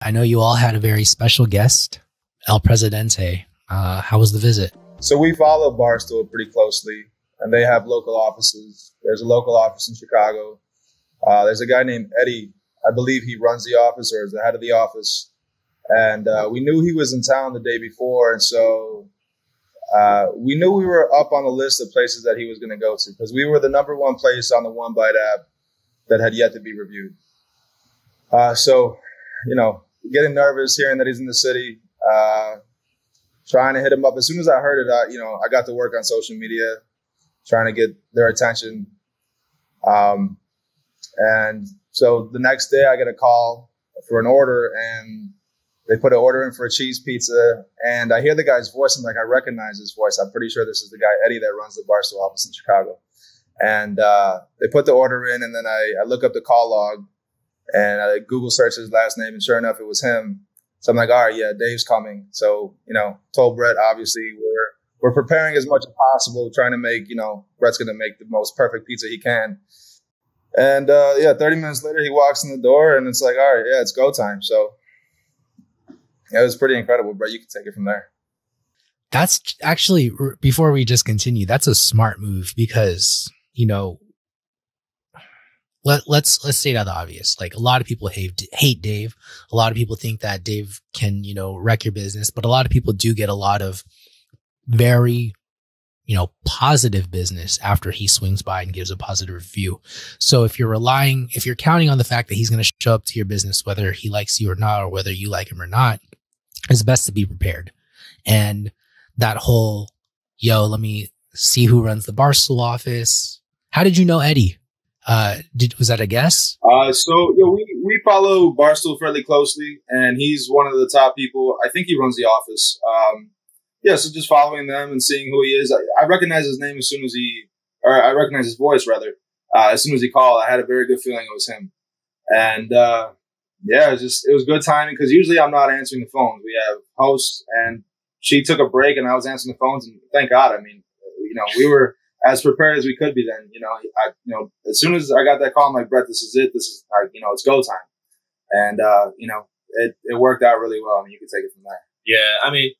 I know you all had a very special guest, El Presidente. How was the visit? So we follow Barstool pretty closely, and they have local offices. There's a local office in Chicago. There's a guy named Eddie. I believe he runs the office or is the head of the office. And we knew he was in town the day before, and so we knew we were up on the list of places that he was going to go to because we were the number one place on the One Bite app that had yet to be reviewed. So, getting nervous hearing that he's in the city, trying to hit him up. As soon as I heard it, I got to work on social media, trying to get their attention. And so the next day I get a call for an order, and they put an order in for a cheese pizza. And I hear the guy's voice. I'm like, I recognize his voice. I'm pretty sure this is the guy, Eddie, that runs the Barstool office in Chicago. And they put the order in, and then I look up the call log, and I Google search his last name, and sure enough, it was him. So I'm like, all right, yeah, Dave's coming. So, told Brett, obviously, we're preparing as much as possible, trying to make, Brett's going to make the most perfect pizza he can. And, 30 minutes later, he walks in the door, and it's like, all right, yeah, it's go time. So it was pretty incredible, Brett. You can take it from there. That's actually, before we just continue, that's a smart move because, let's state out the obvious. Like, a lot of people hate Dave. A lot of people think that Dave can, wreck your business, but a lot of people do get a lot of very, positive business after he swings by and gives a positive review. So if you're counting on the fact that he's going to show up to your business, whether he likes you or not, or whether you like him or not, it's best to be prepared. And that whole, let me see who runs the Barstool office. How did you know Eddie? Was that a guess? We follow Barstool fairly closely, and he's one of the top people. I think he runs the office. So just following them and seeing who he is. I recognize his name I recognize his voice rather. As soon as he called, I had a very good feeling it was him. And it was good timing because usually I'm not answering the phones. We have hosts, and she took a break, and I was answering the phones, and thank God. I mean, we were as prepared as we could be then. As soon as I got that call, I'm like, Brett, this is it. This is, it's go time. And, it worked out really well. I mean, you can take it from there. Yeah, I mean,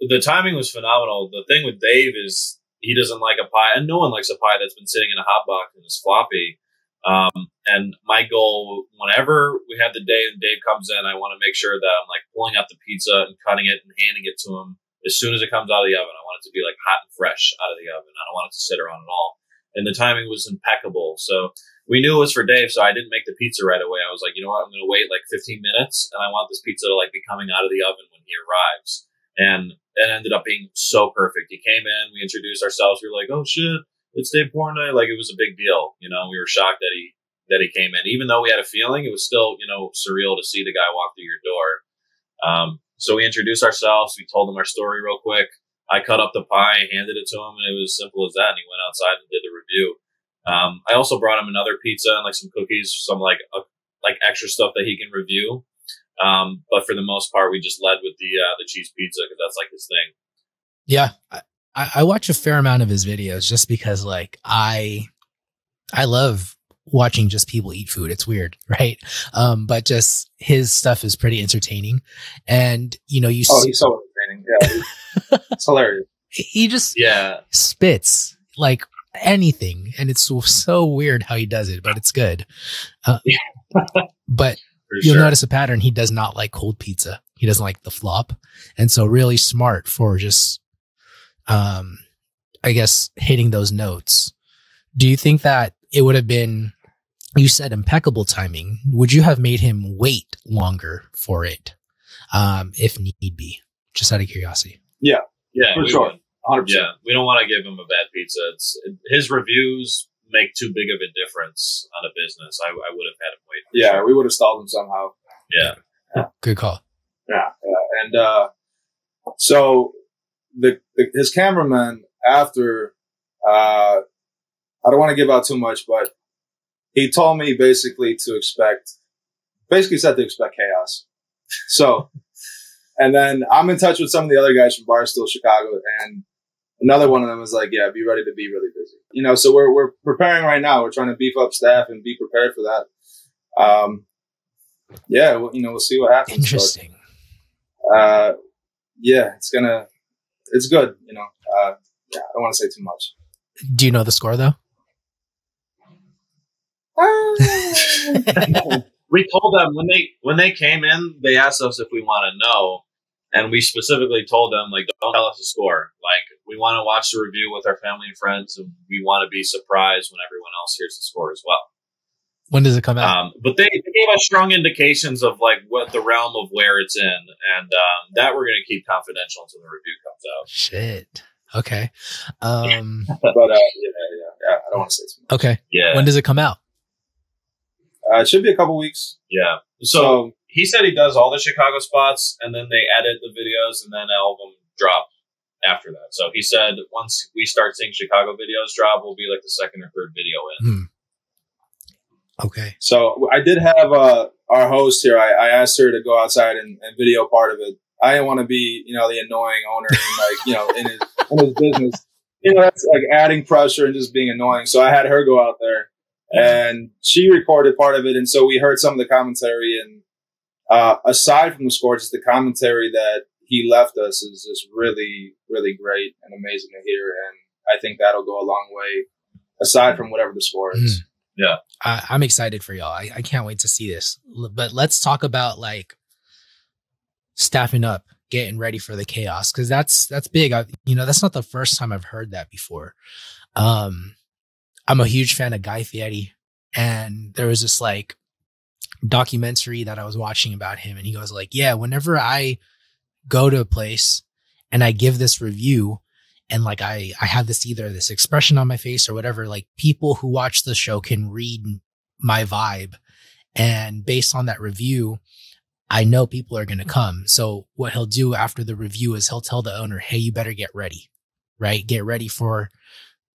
the timing was phenomenal. The thing with Dave is he doesn't like a pie, and no one likes a pie that's been sitting in a hot box and is floppy. And my goal, whenever we have the day and Dave comes in, I want to make sure that I'm like pulling out the pizza and cutting it and handing it to him as soon as it comes out of the oven. I want it to be like hot and fresh out of the oven. I don't want it to sit around at all. And the timing was impeccable. So we knew it was for Dave, so I didn't make the pizza right away. I was like, you know what? I'm going to wait like 15 minutes, and I want this pizza to like be coming out of the oven when he arrives. And it ended up being so perfect. He came in, we introduced ourselves. We were like, oh shit, it's Dave Portnoy. Like, it was a big deal. We were shocked that he came in. Even though we had a feeling, it was still, surreal to see the guy walk through your door. So we introduced ourselves. We told him our story real quick. I cut up the pie, handed it to him, and it was as simple as that. And he went outside and did the review. I also brought him another pizza and like some cookies, some like extra stuff that he can review. But for the most part, we just led with the cheese pizza because that's like his thing. Yeah. I watch a fair amount of his videos just because like I love watching just people eat food. It's weird, right? But just his stuff is pretty entertaining. And he's so entertaining. Yeah. It's hilarious. He just spits like anything. And it's so weird how he does it, but it's good. But you'll notice a pattern. He does not like cold pizza. He doesn't like the flop. And so really smart for just, I guess, hitting those notes. Do you think that it would have been, you said impeccable timing. Would you have made him wait longer for it? If need be, just out of curiosity. Yeah, for sure. 100%. Yeah. We don't want to give him a bad pizza. His reviews make too big of a difference on a business. I would have had him wait. Yeah, sure. We would have stalled him somehow. Yeah. Good call. Yeah. And so his cameraman after, I don't want to give out too much, but he told me basically said to expect chaos. So, and then I'm in touch with some of the other guys from Barstool Chicago, and another one of them was like, yeah, be ready to be really busy. So we're preparing right now. We're trying to beef up staff and be prepared for that. yeah, well, we'll see what happens. Interesting. But, yeah, it's good. Yeah, I don't want to say too much. Do you know the score though? We told them when they came in, they asked us if we want to know, and we specifically told them, like, don't tell us the score. Like, we want to watch the review with our family and friends, and we want to be surprised when everyone else hears the score as well. When does it come out? But they gave us strong indications of like what the realm of where it's in, and that we're going to keep confidential until the review comes out. Shit. Okay. But yeah, I don't want to say too much. Okay. Yeah. When does it come out? It should be a couple weeks. Yeah. So he said he does all the Chicago spots, and then they edit the videos, and then all of them drop after that. So he said once we start seeing Chicago videos drop, we'll be like the second or third video in. Okay. So I did have our host here. I asked her to go outside and video part of it. I didn't want to be, the annoying owner and in his business. That's like adding pressure and just being annoying. So I had her go out there. And she recorded part of it, and so we heard some of the commentary. And aside from the score, just the commentary that he left us is just really, really great and amazing to hear. And I think that'll go a long way, aside from whatever the score is. Yeah, I'm excited for y'all. I can't wait to see this. But let's talk about like staffing up, getting ready for the chaos, because that's big. That's not the first time I've heard that before. I'm a huge fan of Guy Fieri, and there was this like documentary that I was watching about him, and he goes like, yeah, whenever I go to a place and I give this review and like I have this expression on my face or whatever, like people who watch the show can read my vibe, and based on that review, I know people are going to come. So what he'll do after the review is he'll tell the owner, hey, you better get ready, right? Get ready for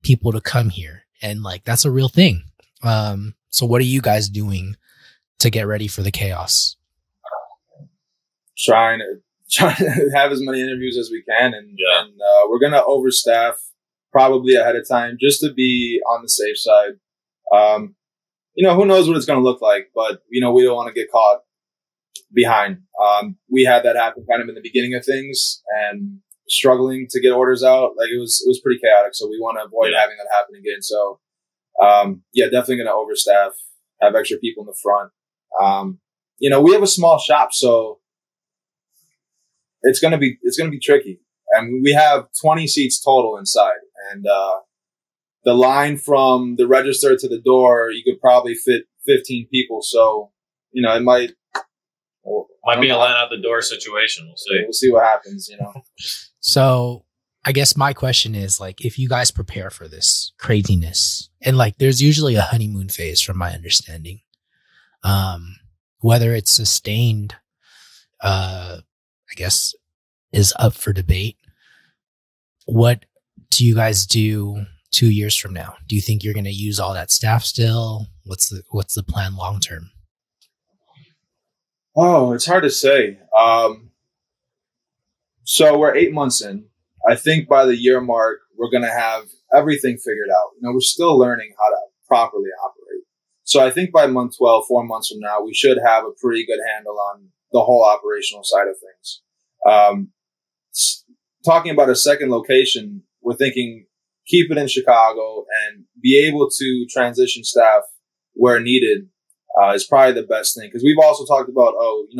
people to come here. And like, that's a real thing. So what are you guys doing to get ready for the chaos? Trying to have as many interviews as we can. And we're going to overstaff probably ahead of time just to be on the safe side. Who knows what it's going to look like, but we don't want to get caught behind. We had that happen kind of in the beginning of things and struggling to get orders out. Like it was pretty chaotic. So we want to avoid having that happen again. So, definitely going to overstaff, have extra people in the front. We have a small shop, so it's going to be tricky. And we have 20 seats total inside, and, the line from the register to the door, you could probably fit 15 people. So, it might be a line out the door situation. We'll see. We'll see what happens, So I guess my question is like, if you guys prepare for this craziness, and like, there's usually a honeymoon phase from my understanding, whether it's sustained, I guess is up for debate. What do you guys do 2 years from now? Do you think you're going to use all that staff still? What's the plan long term? Oh, it's hard to say. So we're 8 months in. I think by the year mark, we're going to have everything figured out. We're still learning how to properly operate. So I think by month 12, 4 months from now, we should have a pretty good handle on the whole operational side of things. Talking about a second location, we're thinking keep it in Chicago and be able to transition staff where needed is probably the best thing. Because we've also talked about,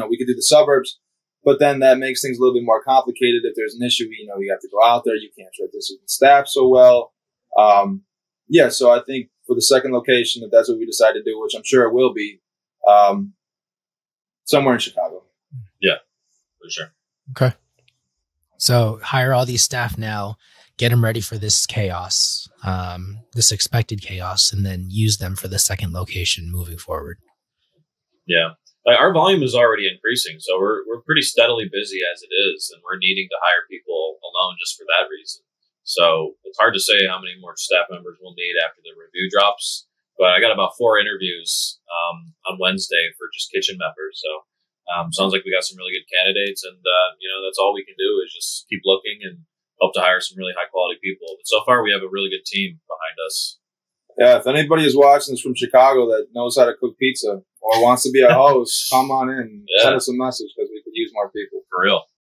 we could do the suburbs, but then that makes things a little bit more complicated. If there's an issue, you have to go out there. You can't transition staff so well. So I think for the second location, if that's what we decide to do, which I'm sure it will be, somewhere in Chicago. Yeah, for sure. Okay. So hire all these staff now, get them ready for this chaos, this expected chaos, and then use them for the second location moving forward. Yeah. Our volume is already increasing, so we're pretty steadily busy as it is, and we're needing to hire people alone just for that reason. So it's hard to say how many more staff members we'll need after the review drops, but I got about 4 interviews on Wednesday for just kitchen members. So sounds like we got some really good candidates, and that's all we can do is just keep looking and hope to hire some really high quality people. But so far, we have a really good team behind us. Yeah, if anybody is watching this from Chicago that knows how to cook pizza, or wants to be a host, come on in. Yeah. Send us a message because we could use more people. For real.